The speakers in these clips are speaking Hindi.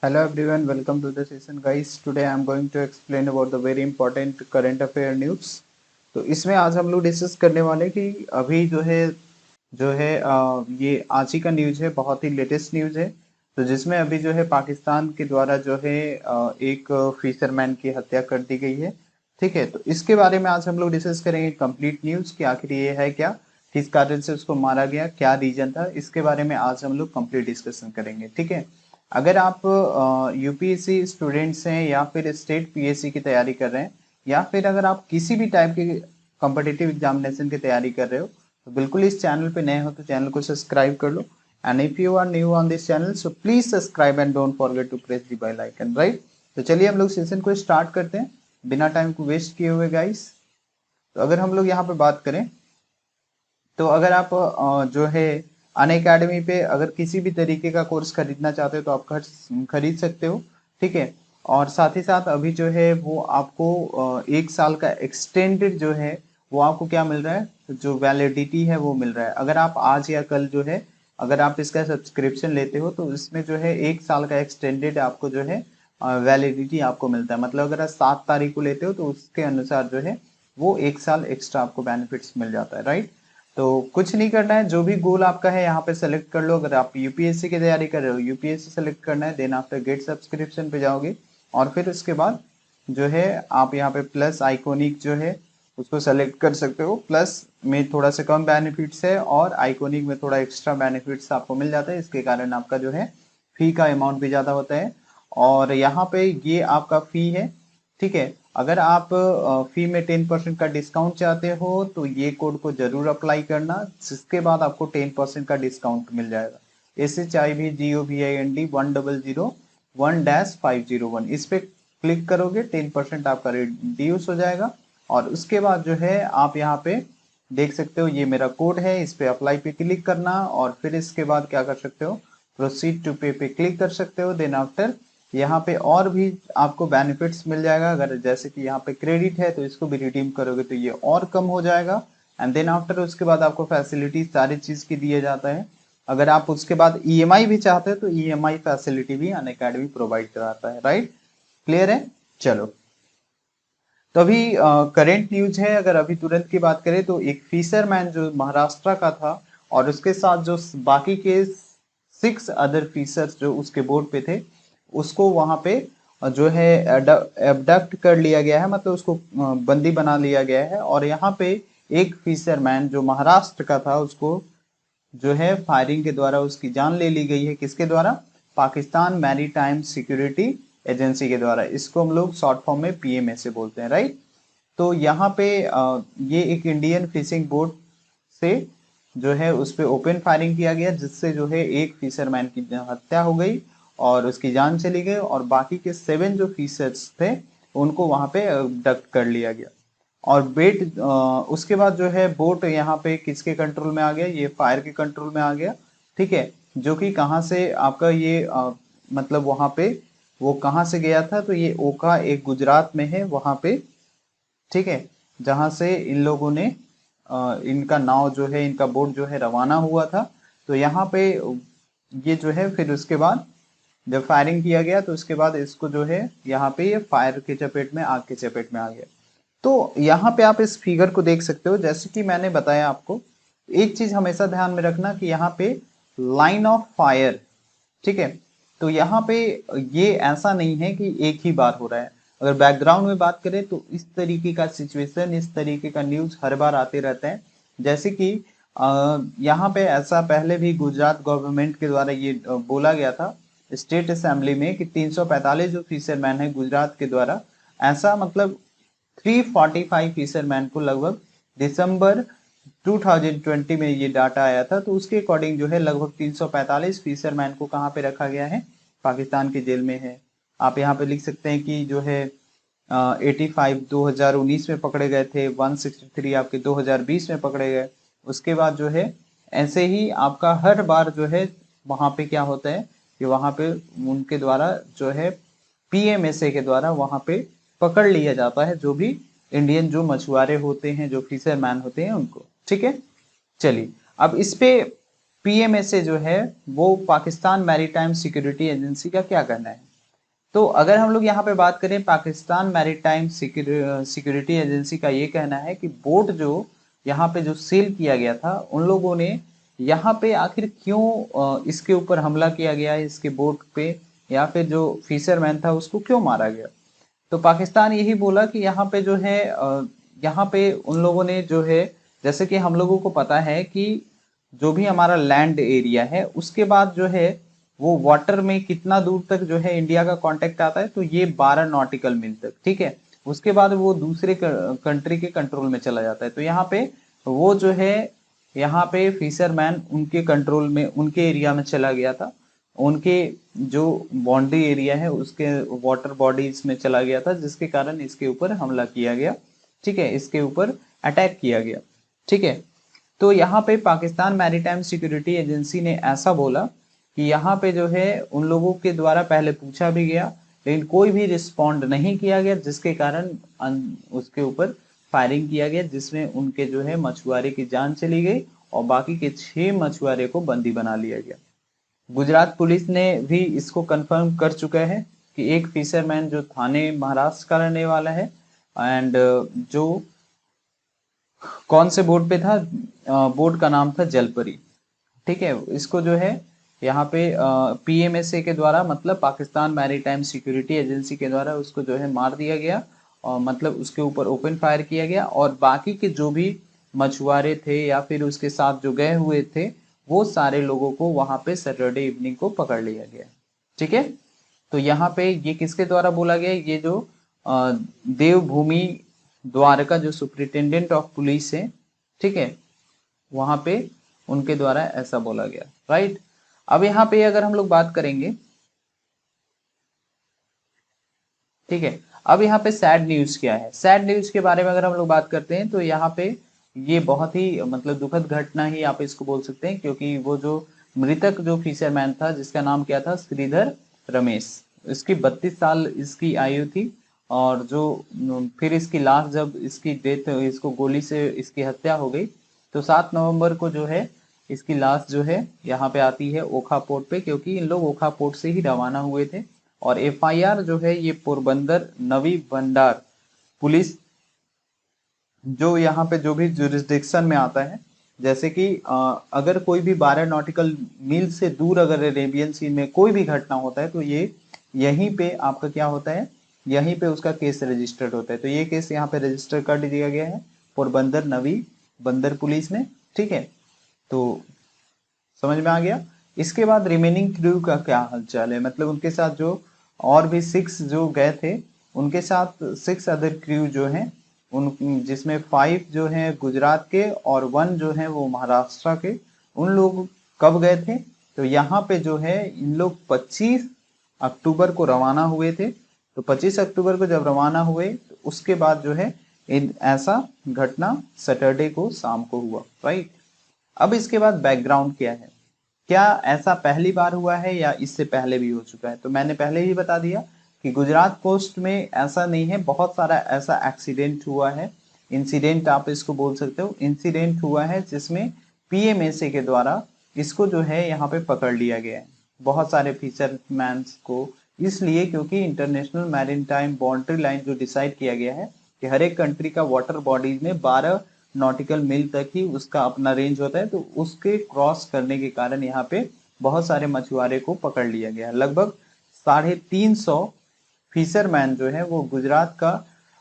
Hello everyone, welcome to the session guys. Today I am going to explain about the very important current affair news. तो इसमें आज हम लोग डिस्कस करने वाले हैं कि अभी जो है ये आज ही का न्यूज है, बहुत ही लेटेस्ट न्यूज है। तो जिसमें अभी जो है पाकिस्तान के द्वारा जो है एक फिशरमैन की हत्या कर दी गई है। ठीक है, तो इसके बारे में आज हम लोग डिस्कस करेंगे कंप्लीट न्यूज कि आखिर ये है क्या, किस कारण से उसको मारा गया, क्या रीजन था, इसके बारे में आज हम लोग कंप्लीट डिस्कशन करेंगे। ठीक है, अगर आप यूपीएससी स्टूडेंट्स हैं या फिर स्टेट पीएससी की तैयारी कर रहे हैं या फिर अगर आप किसी भी टाइप के कॉम्पिटिटिव एग्जामिनेशन की तैयारी कर रहे हो तो बिल्कुल इस चैनल पे नए हो तो चैनल को सब्सक्राइब कर लो। And if you are new on this channel so please subscribe and don't forget to press the bell icon, right. तो चलिए हम लोग सेशन को स्टार्ट करते हैं बिना टाइम को वेस्ट किए हुए गाइस। तो अगर हम लोग यहाँ पे बात करें तो अगर आप जो है अन अकेडमी पे अगर किसी भी तरीके का कोर्स खरीदना चाहते हो तो आप खरीद सकते हो। ठीक है, और साथ ही साथ अभी जो है वो आपको 1 साल का एक्सटेंडेड जो है वो आपको क्या मिल रहा है, जो वैलिडिटी है वो मिल रहा है। अगर आप आज या कल जो है अगर आप इसका सब्सक्रिप्शन लेते हो तो इसमें जो है 1 साल का एक्सटेंडेड आपको जो है वैलिडिटी आपको मिलता है। मतलब अगर आप 7 तारीख को लेते हो तो उसके अनुसार जो है वो 1 साल एक्स्ट्रा आपको बेनिफिट्स मिल जाता है, राइट। तो कुछ नहीं करना है, जो भी गोल आपका है यहाँ पे सेलेक्ट कर लो। अगर आप यूपीएससी की तैयारी कर रहे हो यूपीएससी सेलेक्ट करना है, देन आफ्टर गेट सब्सक्रिप्शन पे जाओगे और फिर उसके बाद जो है आप यहाँ पे प्लस आइकोनिक जो है उसको सेलेक्ट कर सकते हो। प्लस में थोड़ा सा कम बेनिफिट्स है और आइकोनिक में थोड़ा एक्स्ट्रा बेनिफिट्स आपको मिल जाता है। इसके कारण आपका जो है फी का अमाउंट भी ज्यादा होता है और यहाँ पे ये आपका फी है। ठीक है, अगर आप फी में 10% का डिस्काउंट चाहते हो तो ये कोड को जरूर अप्लाई करना, जिसके बाद आपको 10% का डिस्काउंट मिल जाएगा। SHIVGOVIND 100 1-501 इस पे क्लिक करोगे 10% आपका रिड्यूस हो जाएगा। और उसके बाद जो है आप यहाँ पे देख सकते हो ये मेरा कोड है, इस पे अप्लाई पे क्लिक करना और फिर इसके बाद क्या कर सकते हो, प्रोसीड टू पे क्लिक कर सकते हो। देन आफ्टर यहाँ पे और भी आपको बेनिफिट्स मिल जाएगा। अगर जैसे कि यहाँ पे क्रेडिट है तो इसको भी रिडीम करोगे तो ये और कम हो जाएगा। एंड देन आफ्टर उसके बाद आपको फैसिलिटी सारी चीज की दिए जाता है। अगर आप उसके बाद ईएमआई भी चाहते हो तो ईएमआई फैसिलिटी भी अनअकैडमी प्रोवाइड कराता है, राइट। क्लियर है, चलो। तो अभी करेंट न्यूज है, अगर अभी तुरंत की बात करें तो एक फिशरमैन जो महाराष्ट्र का था और उसके साथ जो बाकी के 6 अदर फिशर्स जो उसके बोट पे थे उसको वहां पे जो है एबडक्ट कर लिया गया है, मतलब उसको बंदी बना लिया गया है। और यहाँ पे एक फिशरमैन जो महाराष्ट्र का था उसको जो है फायरिंग के द्वारा उसकी जान ले ली गई है। किसके द्वारा? पाकिस्तान मैरीटाइम सिक्योरिटी एजेंसी के द्वारा। इसको हम लोग शॉर्ट फॉर्म में पीएमए बोलते हैं, राइट। तो यहाँ पे ये एक इंडियन फिशिंग बोट से जो है उस पे ओपन फायरिंग किया गया, जिससे जो है एक फिशरमैन की हत्या हो गई और उसकी जान चली गई और बाकी के 7 जो फिशर्स थे उनको वहां पे अबडक्ट कर लिया गया। और उसके बाद जो है बोट यहाँ पे किसके कंट्रोल में आ गया, ये फायर के कंट्रोल में आ गया। ठीक है, जो कि कहाँ से आपका ये मतलब वहां पे वो कहाँ से गया था, तो ये ओखा एक गुजरात में है वहां पे। ठीक है, जहां से इन लोगों ने इनका नाव जो है इनका बोट जो है रवाना हुआ था। तो यहाँ पे ये जो है फिर उसके बाद जब फायरिंग किया गया तो उसके बाद इसको जो है यहाँ पे ये फायर के चपेट में आग के चपेट में आ गया। तो यहाँ पे आप इस फिगर को देख सकते हो, जैसे कि मैंने बताया आपको, एक चीज हमेशा ध्यान में रखना कि यहाँ पे लाइन ऑफ फायर। ठीक है, तो यहाँ पे ये ऐसा नहीं है कि एक ही बार हो रहा है। अगर बैकग्राउंड में बात करें तो इस तरीके का सिचुएशन, इस तरीके का न्यूज हर बार आते रहता है। जैसे कि यहाँ पे ऐसा पहले भी गुजरात गवर्नमेंट के द्वारा ये बोला गया था स्टेट असेंबली में कि 345 जो फिशरमैन है गुजरात के द्वारा, ऐसा मतलब 345 फिशरमैन को लगभग दिसंबर 2020 में ये डाटा आया था। तो उसके अकॉर्डिंग जो है लगभग 345 फिशरमैन को कहाँ पे रखा गया है, पाकिस्तान की जेल में है। आप यहाँ पे लिख सकते हैं कि जो है 85 2019 में पकड़े गए थे, 163 आपके 2020 में पकड़े गए। उसके बाद जो है ऐसे ही आपका हर बार जो है वहां पे क्या होता है कि वहां पे उनके द्वारा जो है पीएमएसए के द्वारा वहां पे पकड़ लिया जाता है जो भी इंडियन जो मछुआरे होते हैं, जो फिशरमैन होते हैं उनको। ठीक है, चलिए अब इस पे पीएमएसए जो है वो पाकिस्तान मैरीटाइम सिक्योरिटी एजेंसी का क्या कहना है। तो अगर हम लोग यहाँ पे बात करें, पाकिस्तान मैरीटाइम सिक्योरिटी एजेंसी का ये कहना है कि बोट जो यहाँ पे जो सील किया गया था, उन लोगों ने यहाँ पे आखिर क्यों इसके ऊपर हमला किया गया, इसके बोट पे, या फिर जो फिशरमैन था उसको क्यों मारा गया। तो पाकिस्तान यही बोला कि यहाँ पे जो है यहाँ पे उन लोगों ने जो है, जैसे कि हम लोगों को पता है कि जो भी हमारा लैंड एरिया है उसके बाद जो है वो वाटर में कितना दूर तक जो है इंडिया का कांटेक्ट आता है, तो ये 12 नॉटिकल मील तक, ठीक है। उसके बाद वो दूसरे कंट्री के कंट्रोल में चला जाता है। तो यहाँ पे वो जो है, यहाँ पे फिशरमैन उनके कंट्रोल में, उनके एरिया में चला गया था, उनके जो बाउंड्री एरिया है उसके वाटर बॉडीज में चला गया था, जिसके कारण इसके ऊपर हमला किया गया, ठीक है, इसके ऊपर अटैक किया गया, ठीक है। तो यहाँ पे पाकिस्तान मैरीटाइम सिक्योरिटी एजेंसी ने ऐसा बोला कि यहाँ पे जो है उन लोगों के द्वारा पहले पूछा भी गया, लेकिन कोई भी रिस्पॉन्ड नहीं किया गया, जिसके कारण उसके ऊपर फायरिंग किया गया, जिसमें उनके जो है मछुआरे की जान चली गई और बाकी के 6 मछुआरे को बंदी बना लिया गया। गुजरात पुलिस ने भी इसको कंफर्म कर चुका है कि एक फिशरमैन जो थाने महाराष्ट्र का रहने वाला है, एंड जो कौन से बोट पे था, बोट का नाम था जलपरी, ठीक है। इसको जो है यहाँ पे पीएमएसए के द्वारा, मतलब पाकिस्तान मैरीटाइम सिक्योरिटी एजेंसी के द्वारा उसको जो है मार दिया गया, और मतलब उसके ऊपर ओपन फायर किया गया, और बाकी के जो भी मछुआरे थे या फिर उसके साथ जो गए हुए थे, वो सारे लोगों को वहां पे सैटरडे इवनिंग को पकड़ लिया गया, ठीक है। तो यहाँ पे ये किसके द्वारा बोला गया, ये जो देवभूमि द्वारका जो सुप्रिंटेंडेंट ऑफ पुलिस है, ठीक है, वहां पे उनके द्वारा ऐसा बोला गया, राइट। अब यहाँ पे अगर हम लोग बात करेंगे, ठीक है, अब यहाँ पे सैड न्यूज क्या है, सैड न्यूज के बारे में अगर हम लोग बात करते हैं तो यहाँ पे ये बहुत ही मतलब दुखद घटना ही आप इसको बोल सकते हैं, क्योंकि वो जो मृतक जो फिशरमैन था, जिसका नाम क्या था, श्रीधर रमेश, इसकी 32 साल इसकी आयु थी, और जो फिर इसकी लाश, जब इसकी डेथ, इसको गोली से इसकी हत्या हो गई, तो 7 नवंबर को जो है इसकी लाश जो है यहाँ पे आती है ओखा पोर्ट पे, क्योंकि इन लोग ओखा पोर्ट से ही रवाना हुए थे। और एफआईआर जो है ये पोरबंदर नवी भंडार पुलिस, जो यहाँ पे जो भी जुरिस्डिक्शन में आता है, जैसे कि अगर कोई भी 12 नॉटिकल मील से दूर अगर अरेबियन सी में कोई भी घटना होता है, तो ये यहीं पे आपका क्या होता है, यहीं पे उसका केस रजिस्टर्ड होता है। तो ये केस यहाँ पे रजिस्टर कर दिया गया है पोरबंदर नवी बंदर पुलिस ने, ठीक है। तो समझ में आ गया। इसके बाद रिमेनिंग क्रू का क्या हालचाल है, मतलब उनके साथ जो और भी 6 जो गए थे, उनके साथ 6 अदर क्रू जो हैं, उन जिसमें 5 जो हैं गुजरात के और 1 जो है वो महाराष्ट्र के, उन लोग कब गए थे, तो यहाँ पे जो है इन लोग 25 अक्टूबर को रवाना हुए थे। तो 25 अक्टूबर को जब रवाना हुए, तो उसके बाद जो है इन ऐसा घटना सैटरडे को शाम को हुआ, राइट। अब इसके बाद बैकग्राउंड क्या है, क्या ऐसा पहली बार हुआ है या इससे पहले भी हो चुका है। तो मैंने पहले ही बता दिया कि गुजरात कोस्ट में ऐसा नहीं है, बहुत सारा ऐसा एक्सीडेंट हुआ है, इंसिडेंट आप इसको बोल सकते हो, इंसिडेंट हुआ है जिसमें पीएमएसए के द्वारा इसको जो है यहाँ पे पकड़ लिया गया है, बहुत सारे फिशरमैन को, इसलिए क्योंकि इंटरनेशनल मैरीटाइम बाउंड्री लाइन जो डिसाइड किया गया है कि हर एक कंट्री का वाटर बॉडीज में 12 नॉटिकल मील तक ही उसका अपना रेंज होता है, तो उसके क्रॉस करने के कारण यहाँ पे बहुत सारे मछुआरे को पकड़ लिया गया। लगभग 350 फिशरमैन जो है वो गुजरात का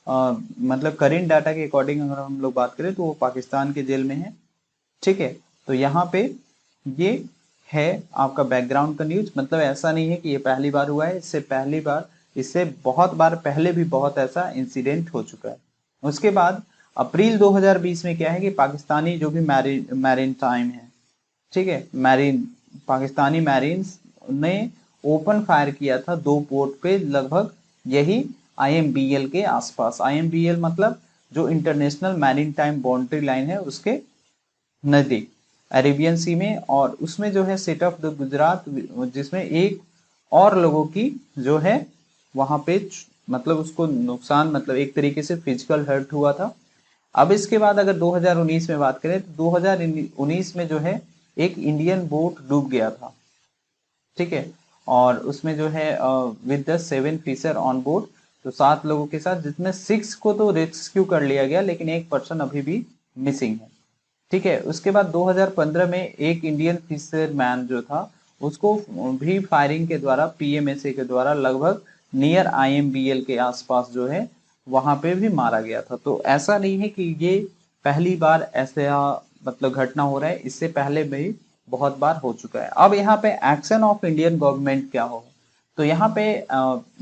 मतलब करेंट डाटा के अकॉर्डिंग अगर हम लोग बात करें तो वो पाकिस्तान के जेल में है, ठीक है। तो यहाँ पे ये है आपका बैकग्राउंड का न्यूज, मतलब ऐसा नहीं है कि ये पहली बार हुआ है, इससे पहली बार, इससे बहुत बार पहले भी बहुत ऐसा इंसिडेंट हो चुका है। उसके बाद अप्रैल 2020 में क्या है कि पाकिस्तानी जो भी मैरीन टाइम है, ठीक है, मैरीन, पाकिस्तानी मैरीन्स ने ओपन फायर किया था 2 पोर्ट पे, लगभग यही आईएमबीएल के आसपास, आईएमबीएल मतलब जो international marine time boundary line है उसके नजदीक अरेबियन सी में, और उसमें जो है सेट ऑफ द गुजरात, जिसमें एक और लोगों की जो है वहां पे मतलब उसको नुकसान, मतलब एक तरीके से फिजिकल हर्ट हुआ था। अब इसके बाद अगर 2019 में बात करें तो 2019 में जो है एक इंडियन बोट डूब गया था, ठीक है, और उसमें जो है with the 7 fisher on board, तो 7 लोगों के साथ, जिसमें 6 को तो रेस्क्यू कर लिया गया लेकिन एक पर्सन अभी भी मिसिंग है। ठीक है, उसके बाद 2015 में एक इंडियन फिशरमैन जो था उसको भी फायरिंग के द्वारा पीएमएसए के द्वारा लगभग नियर आईएमबीएल के आसपास जो है वहां पे भी मारा गया था। तो ऐसा नहीं है कि ये पहली बार ऐसा मतलब घटना हो रहा है, इससे पहले भी बहुत बार हो चुका है। अब यहाँ पे एक्शन ऑफ इंडियन गवर्नमेंट क्या होगा, तो यहाँ पे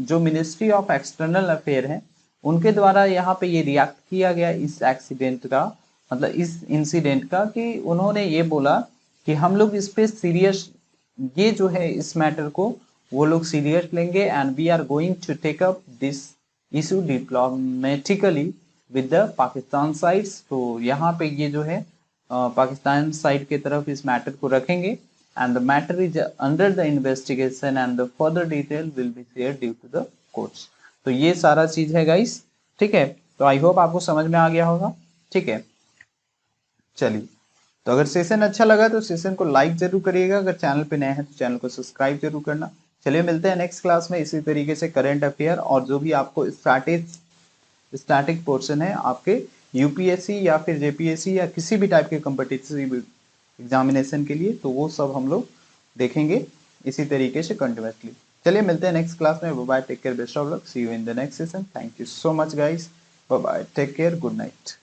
जो मिनिस्ट्री ऑफ एक्सटर्नल अफेयर है उनके द्वारा यहाँ पे ये रिएक्ट किया गया इस एक्सीडेंट का, मतलब इस इंसिडेंट का, कि उन्होंने ये बोला कि हम लोग इस पे सीरियस, ये जो है इस मैटर को वो लोग सीरियस लेंगे and we are going to take up this issue diplomatically with the Pakistan sides. तो यहाँ पे ये जो है पाकिस्तान साइड की तरफ इस मैटर को रखेंगे and the matter is under the investigation and the further detail will be share due to the courts. तो ये सारा चीज है गाइस, ठीक है। तो आई होप आपको समझ में आ गया होगा, ठीक है। चलिए, तो अगर सेशन अच्छा लगा तो सेशन को लाइक जरूर करिएगा, अगर चैनल पे नए हैं तो चैनल को सब्सक्राइब जरूर करना। चलिए मिलते हैं नेक्स्ट क्लास में इसी तरीके से करंट अफेयर और जो भी आपको स्टैटिक पोर्शन है आपके यूपीएससी या फिर जेपीएससी या किसी भी टाइप के कॉम्पिटिटिव एग्जामिनेशन के लिए, तो वो सब हम लोग देखेंगे इसी तरीके से कंटिन्यूसली। चलिए मिलते हैं नेक्स्ट क्लास में। Bye bye, take care, best of luck, see you in the next session. Thank you so much guys, bye bye, take care, good night.